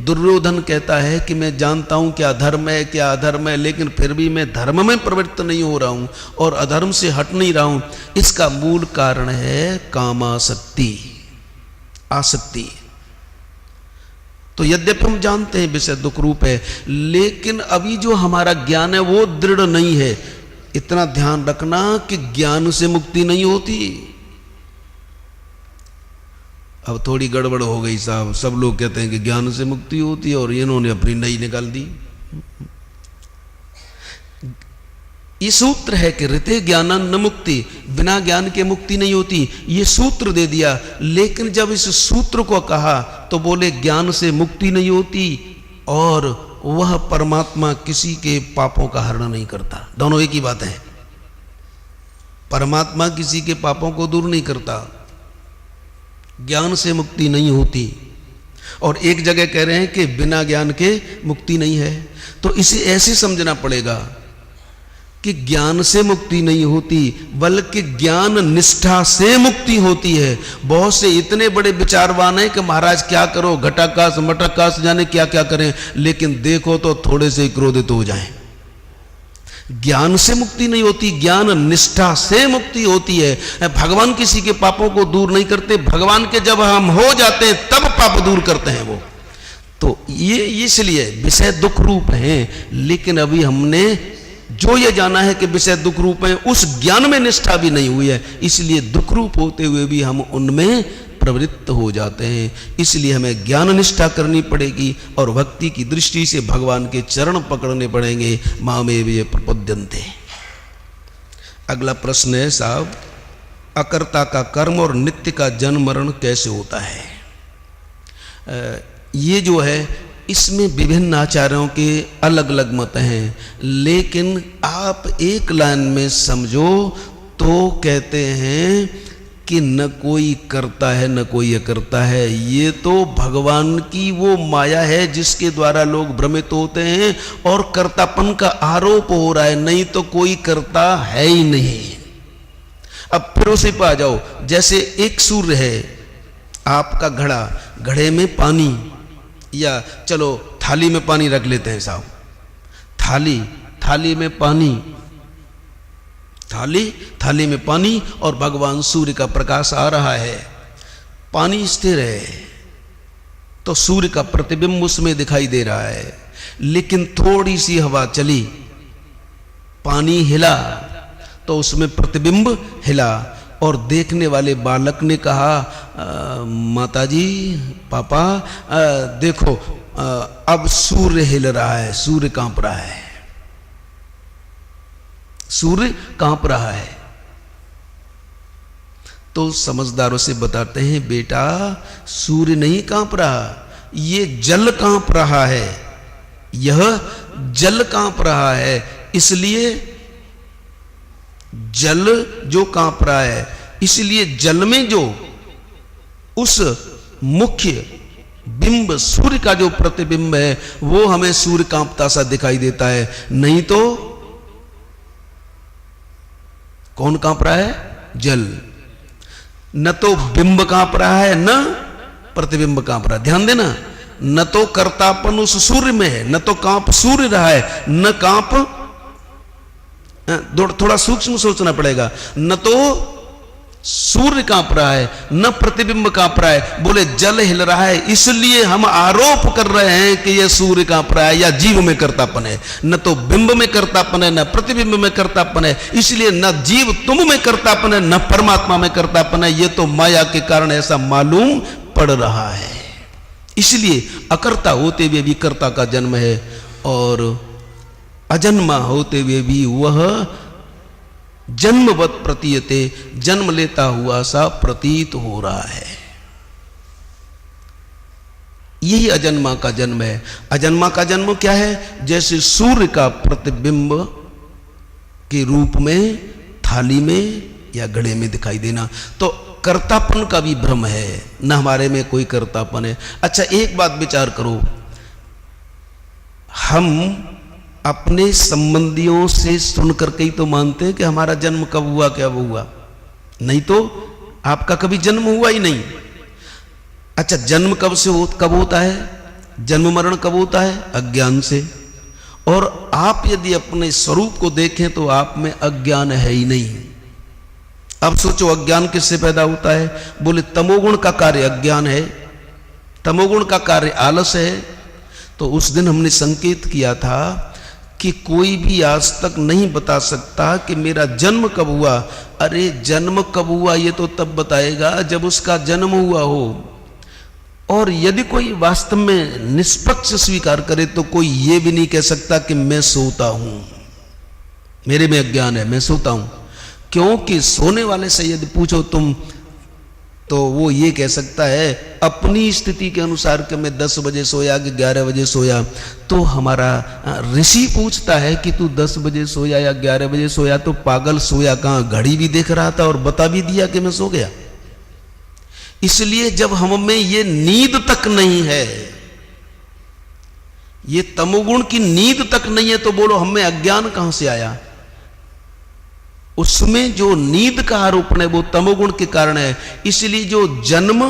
दुर्योधन कहता है कि मैं जानता हूं क्या धर्म है क्या अधर्म है, लेकिन फिर भी मैं धर्म में प्रवृत्त नहीं हो रहा हूं और अधर्म से हट नहीं रहा हूं। इसका मूल कारण है कामासक्ति, आसक्ति। तो यद्यपि हम जानते हैं विषय दुख रूप है, लेकिन अभी जो हमारा ज्ञान है वो दृढ़ नहीं है। इतना ध्यान रखना कि ज्ञान से मुक्ति नहीं होती। अब थोड़ी गड़बड़ हो गई साहब, सब लोग कहते हैं कि ज्ञान से मुक्ति होती है और इन्होंने अपनी नई निकाल दी। ये सूत्र है कि ऋते ज्ञानं न मुक्ति, बिना ज्ञान के मुक्ति नहीं होती, ये सूत्र दे दिया। लेकिन जब इस सूत्र को कहा तो बोले ज्ञान से मुक्ति नहीं होती और वह परमात्मा किसी के पापों का हरण नहीं करता। दोनों एक ही बात है। परमात्मा किसी के पापों को दूर नहीं करता, ज्ञान से मुक्ति नहीं होती। और एक जगह कह रहे हैं कि बिना ज्ञान के मुक्ति नहीं है। तो इसे ऐसे समझना पड़ेगा कि ज्ञान से मुक्ति नहीं होती, बल्कि ज्ञान निष्ठा से मुक्ति होती है। बहुत से इतने बड़े विचारवान हैं कि महाराज क्या करो, घटाकाश मटाकाश जाने क्या क्या करें, लेकिन देखो तो थोड़े से क्रोधित हो जाएं। ज्ञान से मुक्ति नहीं होती, ज्ञान निष्ठा से मुक्ति होती है। भगवान किसी के पापों को दूर नहीं करते, भगवान के जब हम हो जाते हैं तब पाप दूर करते हैं वो। तो ये इसलिए विषय दुख रूप हैं, लेकिन अभी हमने जो ये जाना है कि विषय दुख रूप है, उस ज्ञान में निष्ठा भी नहीं हुई है, इसलिए दुख रूप होते हुए भी हम उनमें प्रवृत्त हो जाते हैं। इसलिए हमें ज्ञान निष्ठा करनी पड़ेगी और भक्ति की दृष्टि से भगवान के चरण पकड़ने पड़ेंगे। मामेव ये प्रपद्यन्ते। अगला प्रश्न है साहब, अकर्ता का कर्म और नित्य का जन्म मरण कैसे होता है? ये जो है इसमें विभिन्न आचार्यों के अलग अलग मत हैं, लेकिन आप एक लाइन में समझो तो कहते हैं कि न कोई करता है न कोई अकर्ता है। ये तो भगवान की वो माया है जिसके द्वारा लोग भ्रमित होते हैं और कर्तापन का आरोप हो रहा है, नहीं तो कोई करता है ही नहीं। अब फिर उसे पे आ जाओ, जैसे एक सूर्य है, आपका घड़ा, घड़े में पानी, या चलो थाली में पानी रख लेते हैं साहब, थाली में पानी, थाली में पानी और भगवान सूर्य का प्रकाश आ रहा है। पानी स्थिर है तो सूर्य का प्रतिबिंब उसमें दिखाई दे रहा है, लेकिन थोड़ी सी हवा चली, पानी हिला तो उसमें प्रतिबिंब हिला और देखने वाले बालक ने कहा माताजी, पापा, देखो अब सूर्य हिल रहा है, सूर्य कांप रहा है, सूर्य कांप रहा है। तो समझदारों से बताते हैं, बेटा सूर्य नहीं कांप रहा, ये जल कांप रहा है, यह जल कांप रहा है। इसलिए जल जो कांप रहा है, इसलिए जल में जो उस मुख्य बिंब सूर्य का जो प्रतिबिंब है वो हमें सूर्य कांपता सा दिखाई देता है। नहीं तो कौन कांप रहा है? जल। न तो बिंब कांप रहा है न प्रतिबिंब कांप रहा है। ध्यान देना, न तो कर्तापन उस सूर्य में है, न तो कांप सूर्य रहा है, न कांप, थोड़ा सूक्ष्म सोचना पड़ेगा, न तो सूर्य कांप रहा है न प्रतिबिंब कांप रहा है। बोले जल हिल रहा है, इसलिए हम आरोप कर रहे हैं कि यह सूर्य कांप रहा है या जीव में कर्तापन है। न तो बिंब में कर्तापन है न प्रतिबिंब में कर्तापन है, इसलिए न जीव तुम में कर्तापन है न परमात्मा में कर्तापन है। यह तो माया के कारण ऐसा मालूम पड़ रहा है। इसलिए अकर्ता होते हुए भी कर्ता का जन्म है और अजन्मा होते हुए भी वह जन्मवत प्रतीयते, जन्म लेता हुआ सा प्रतीत हो रहा है। यही अजन्मा का जन्म है। अजन्मा का जन्म क्या है? जैसे सूर्य का प्रतिबिंब के रूप में थाली में या घड़े में दिखाई देना। तो कर्तापन का भी भ्रम है, न हमारे में कोई कर्तापन है। अच्छा एक बात विचार करो, हम अपने संबंधियों से सुनकर के ही तो मानते हैं कि हमारा जन्म कब हुआ क्या हुआ, नहीं तो आपका कभी जन्म हुआ ही नहीं। अच्छा जन्म कब होता है? जन्म मरण कब होता है? अज्ञान से। और आप यदि अपने स्वरूप को देखें तो आप में अज्ञान है ही नहीं। अब सोचो अज्ञान किससे पैदा होता है? बोले तमोगुण का कार्य अज्ञान है, तमोगुण का कार्य आलस है। तो उस दिन हमने संकेत किया था कि कोई भी आज तक नहीं बता सकता कि मेरा जन्म कब हुआ। अरे जन्म कब हुआ ये तो तब बताएगा जब उसका जन्म हुआ हो। और यदि कोई वास्तव में निष्पक्ष स्वीकार करे तो कोई ये भी नहीं कह सकता कि मैं सोता हूं, मेरे में अज्ञान है, मैं सोता हूं। क्योंकि सोने वाले से यदि पूछो तुम तो वो ये कह सकता है अपनी स्थिति के अनुसार कि मैं 10 बजे सोया कि 11 बजे सोया। तो हमारा ऋषि पूछता है कि तू 10 बजे सोया या 11 बजे सोया, तो पागल सोया कहां? घड़ी भी देख रहा था और बता भी दिया कि मैं सो गया। इसलिए जब हम में ये नींद तक नहीं है, ये तमोगुण की नींद तक नहीं है, तो बोलो हम में अज्ञान कहां से आया? उसमें जो नींद का आरोपण है वो तमोगुण के कारण है। इसलिए जो जन्म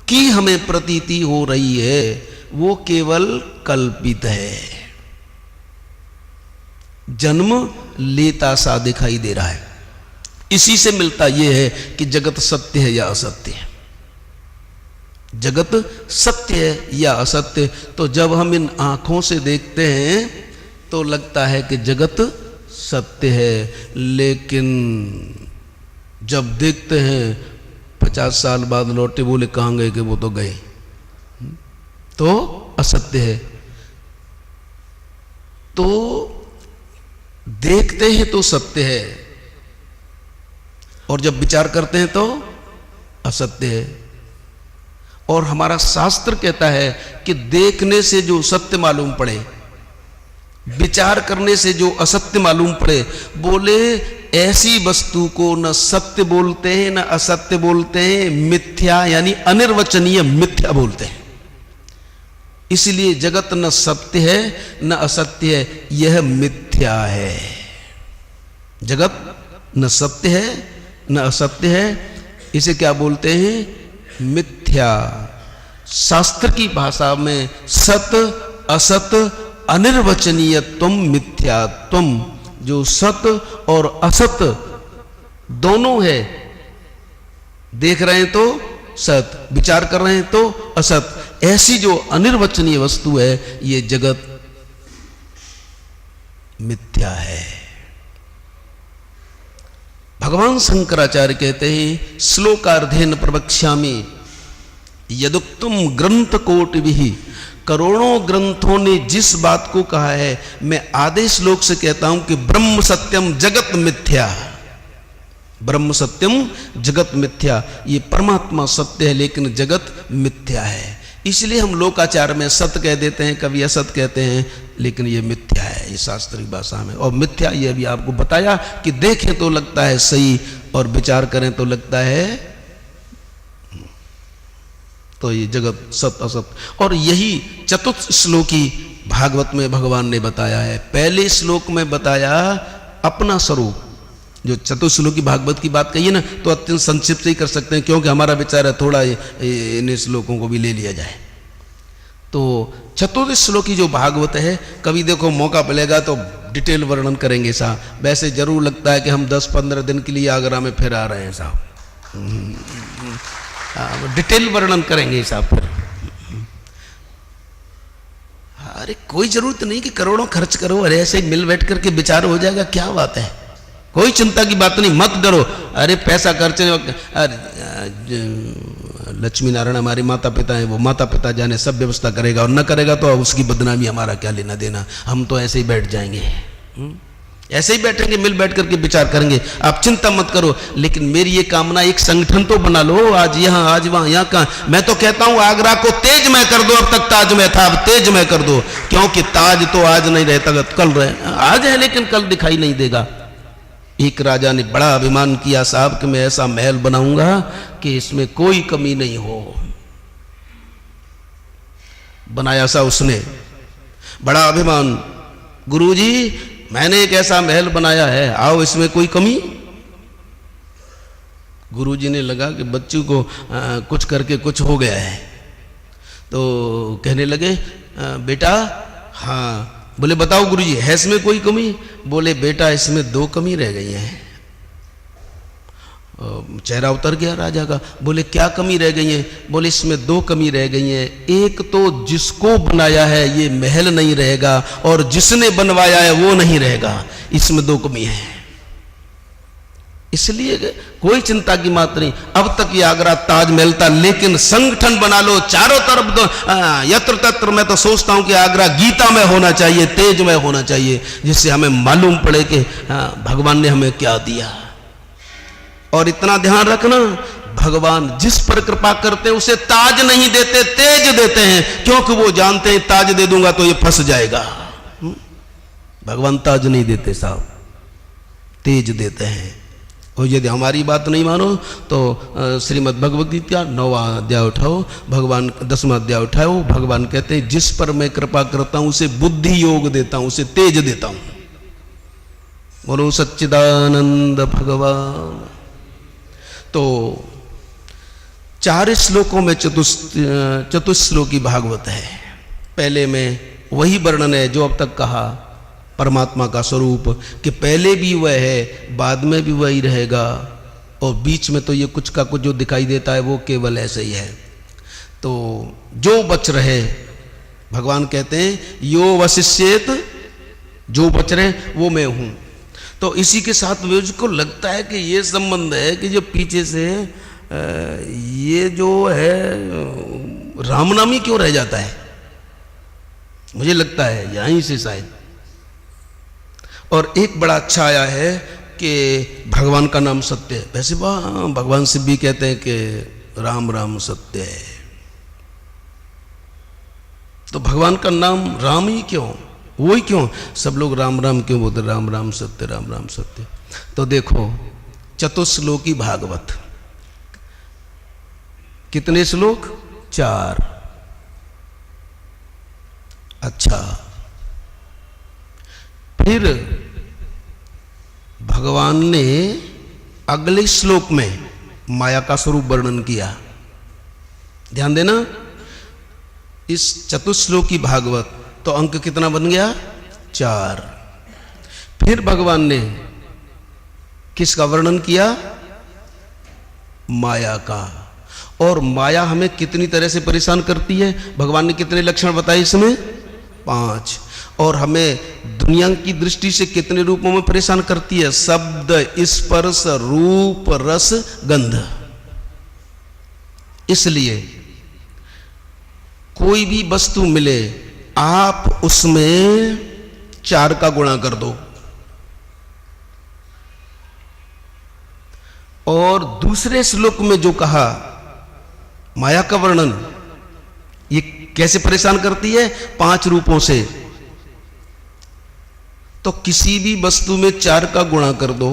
की हमें प्रतीति हो रही है वो केवल कल्पित है, जन्म लेता सा दिखाई दे रहा है। इसी से मिलता यह है कि जगत सत्य है या असत्य है, जगत सत्य है या असत्य। तो जब हम इन आंखों से देखते हैं तो लगता है कि जगत सत्य है, लेकिन जब देखते हैं 50 साल बाद लौटे, बोले कहां गए? कि वो तो गए, तो असत्य है। तो देखते हैं तो सत्य है और जब विचार करते हैं तो असत्य है। और हमारा शास्त्र कहता है कि देखने से जो सत्य मालूम पड़े, विचार करने से जो असत्य मालूम पड़े, बोले ऐसी वस्तु को न सत्य बोलते हैं न असत्य बोलते हैं, मिथ्या यानी अनिर्वचनीय मिथ्या बोलते हैं। इसलिए जगत न सत्य है न असत्य है, यह मिथ्या है। जगत न सत्य है न असत्य है, इसे क्या बोलते हैं? मिथ्या। शास्त्र की भाषा में सत असत अनिर्वचनीयत्वम मिथ्यात्वम, जो सत और असत दोनों है। देख रहे हैं तो सत, विचार कर रहे हैं तो असत, ऐसी जो अनिर्वचनीय वस्तु है ये जगत मिथ्या है। भगवान शंकराचार्य कहते हैं श्लोकार्धेन प्रवक्ष्यामि यदुक्तुम ग्रंथ कोटिभिः, करोड़ों ग्रंथों ने जिस बात को कहा है मैं आधे श्लोक से कहता हूं कि ब्रह्म सत्यम जगत मिथ्या, ब्रह्म सत्यम जगत मिथ्या। ये परमात्मा सत्य है लेकिन जगत मिथ्या है। इसलिए हम लोकाचार में सत्य कह देते हैं, कभी असत कहते हैं, लेकिन ये मिथ्या है, ये शास्त्रीय भाषा में। और मिथ्या ये भी आपको बताया कि देखें तो लगता है सही और विचार करें तो लगता है, तो ये जगत सत असत। और यही चतुर्थ श्लोकी भागवत में भगवान ने बताया है। पहले श्लोक में बताया अपना स्वरूप, जो चतुर्श्लोकी भागवत की बात कही है ना, तो अत्यंत संक्षिप्त ही कर सकते हैं क्योंकि हमारा विचार है थोड़ा इन श्लोकों को भी ले लिया जाए। तो चतुर्थ श्लोकी जो भागवत है, कभी देखो मौका मिलेगा तो डिटेल वर्णन करेंगे साहब। वैसे जरूर लगता है कि हम 10-15 दिन के लिए आगरा में फिर आ रहे हैं साहब, डिटेल वर्णन करेंगे साहब फिर। अरे कोई जरूरत नहीं कि करोड़ों खर्च करो, अरे ऐसे ही मिल बैठ करके विचार हो जाएगा, क्या बात है, कोई चिंता की बात नहीं, मत डरो। अरे पैसा खर्चने, लक्ष्मी नारायण हमारे माता पिता हैं, वो माता पिता जाने सब व्यवस्था करेगा, और न करेगा तो उसकी बदनामी हमारा क्या लेना देना, हम तो ऐसे ही बैठ जाएंगे, ऐसे ही बैठेंगे, मिल बैठ करके विचार करेंगे, आप चिंता मत करो। लेकिन मेरी ये कामना, एक संगठन तो बना लो, आज यहाँ आज वहां, यहाँ कहाँ। मैं तो कहता हूं आगरा को तेजमय कर दो, अब तक ताजमय था, अब तेजमय कर दो, क्योंकि ताज तो आज नहीं रहता, कल रहे, आज है लेकिन कल दिखाई नहीं देगा। एक राजा ने बड़ा अभिमान किया साहब कि मैं ऐसा महल बनाऊंगा कि इसमें कोई कमी नहीं हो। बनाया सा उसने, बड़ा अभिमान, गुरुजी मैंने एक ऐसा महल बनाया है, आओ इसमें कोई कमी। गुरुजी ने लगा कि बच्चों को कुछ करके कुछ हो गया है, तो कहने लगे बेटा, हाँ। बोले बताओ गुरुजी, है इसमें कोई कमी? बोले बेटा इसमें 2 कमी रह गई हैं। चेहरा उतर गया राजा का। बोले क्या कमी रह गई है? बोले इसमें 2 कमी रह गई हैं। एक तो जिसको बनाया है ये महल नहीं रहेगा, और जिसने बनवाया है वो नहीं रहेगा। इसमें 2 कमी है। इसलिए कोई चिंता की बात नहीं। अब तक ये आगरा ताजमहल था, लेकिन संगठन बना लो चारों तरफ। यत्र तत्र मैं तो सोचता हूं कि आगरा गीता में होना चाहिए, तेज में होना चाहिए, जिससे हमें मालूम पड़े कि भगवान ने हमें क्या दिया। और इतना ध्यान रखना, भगवान जिस पर कृपा करते हैं उसे ताज नहीं देते, तेज देते हैं, क्योंकि वो जानते हैं ताज दे दूंगा तो ये फंस जाएगा। भगवान ताज नहीं देते साहब, तेज देते हैं। और यदि हमारी बात नहीं मानो तो श्रीमद् भगवद गीता 9वां अध्याय उठाओ, भगवान 10वां अध्याय उठाओ। भगवान कहते हैं जिस पर मैं कृपा करता हूं उसे बुद्धि योग देता हूं, उसे तेज देता हूं। बोलो सच्चिदानंद भगवान। तो 4 श्लोकों में चतुश्लोकी भागवत है। पहले में वही वर्णन है जो अब तक कहा, परमात्मा का स्वरूप, कि पहले भी वह है, बाद में भी वही रहेगा, और बीच में तो ये कुछ का कुछ जो दिखाई देता है वो केवल ऐसे ही है। तो जो बच रहे, भगवान कहते हैं यो वशिष्येत, जो बच रहे वो मैं हूं। तो इसी के साथ मुझको लगता है कि ये संबंध है कि जो पीछे से ये जो है रामनामी क्यों रह जाता है, मुझे लगता है यहीं से शायद। और एक बड़ा अच्छा आया है कि भगवान का नाम सत्य है। वैसे भगवान शिव भी कहते हैं कि राम राम सत्य है, तो भगवान का नाम राम ही क्यों, वो ही क्यों? सब लोग राम राम क्यों बोलते? राम राम सत्य, राम राम सत्य। तो देखो चतुश्लोकी भागवत, कितने श्लोक? 4। अच्छा, फिर भगवान ने अगले श्लोक में माया का स्वरूप वर्णन किया। ध्यान देना, इस चतुश्लोकी भागवत तो अंक कितना बन गया? 4। फिर भगवान ने किसका वर्णन किया? माया का। और माया हमें कितनी तरह से परेशान करती है, भगवान ने कितने लक्षण बताए इसमें? 5। और हमें दुनिया की दृष्टि से कितने रूपों में परेशान करती है? शब्द, स्पर्श, रूप, रस, गंध। इसलिए कोई भी वस्तु मिले, आप उसमें 4 का गुणा कर दो। और दूसरे श्लोक में जो कहा माया का वर्णन, ये कैसे परेशान करती है? 5 रूपों से। तो किसी भी वस्तु में 4 का गुणा कर दो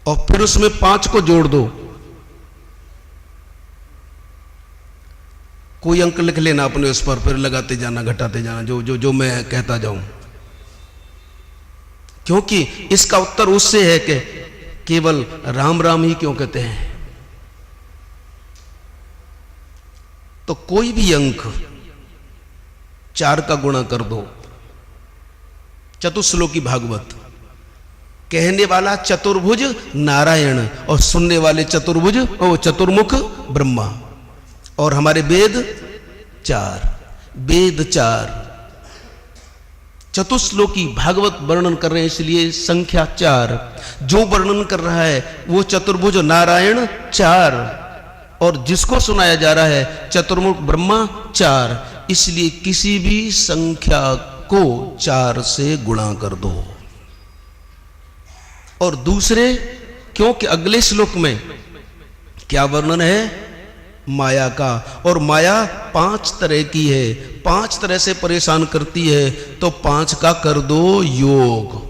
और फिर उसमें 5 को जोड़ दो। कोई अंक लिख लेना अपने उस पर, फिर लगाते जाना, घटाते जाना, जो मैं कहता जाऊं, क्योंकि इसका उत्तर उससे है कि केवल राम राम ही क्यों कहते हैं। तो कोई भी अंक 4 का गुणा कर दो। चतुश्लोकी भागवत, कहने वाला चतुर्भुज नारायण और सुनने वाले चतुर्भुज और चतुर्मुख ब्रह्मा। और हमारे वेद 4, वेद 4। चतुश्लोकी भागवत वर्णन कर रहे हैं, इसलिए संख्या 4। जो वर्णन कर रहा है वो चतुर्भुज नारायण 4, और जिसको सुनाया जा रहा है चतुर्मुख ब्रह्मा 4। इसलिए किसी भी संख्या को 4 से गुणा कर दो। और दूसरे, क्योंकि अगले श्लोक में क्या वर्णन है? माया का। और माया 5 तरह की है, 5 तरह से परेशान करती है, तो 5 का कर दो योग।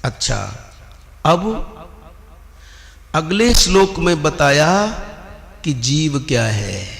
अच्छा, अब अगले श्लोक में बताया कि जीव क्या है।